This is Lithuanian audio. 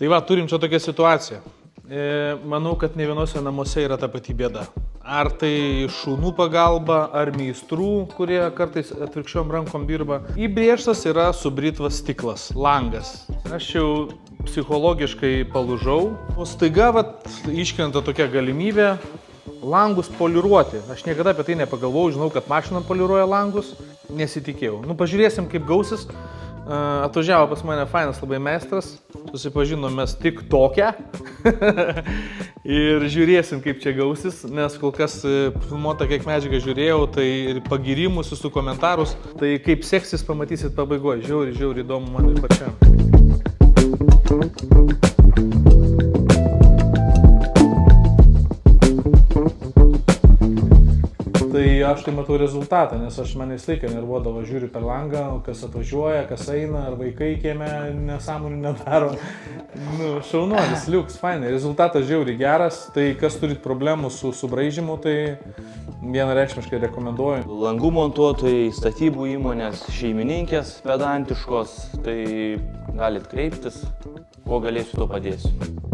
Tai va, turim čia tokią situaciją. Manau, kad ne vienose namuose yra ta pati bėda. Ar tai šunų pagalba, ar meistrų, kurie kartais atvirkščiom rankom dirba. Įbrėžtas yra su britva stiklas, langas. Aš jau psichologiškai palūžau. O staiga iškrenta tokia galimybė langus poliruoti. Aš niekada apie tai nepagalvojau, žinau, kad mašina poliruoja langus, nesitikėjau. Nu, pažiūrėsim, kaip gausis. Atvažiavo pas mane fainas labai meistras, susipažinom mes tik tokią ir žiūrėsim, kaip čia gausis, nes kol kas filmuota, kiek medžiagą žiūrėjau, tai ir pagyrimus, visų komentarus, tai kaip seksis pamatysit pabaigoje, žiauri įdomu man ir pačiam. Tai aš tai matau rezultatą, nes aš mane visą laiką nervuodavo, žiūriu per langą, kas atvažiuoja, kas eina, ar vaikai kieme nesąmonių nedaro. Nu, šaunuolis, liuks, fainai, rezultatas žiauriai geras, tai kas turit problemų su subraižymu, tai vienareikšmiškai rekomenduoju. Langų montuotojai, statybų įmonės, šeimininkės pedantiškos, tai galit kreiptis, kuo galėsiu, to padėsiu.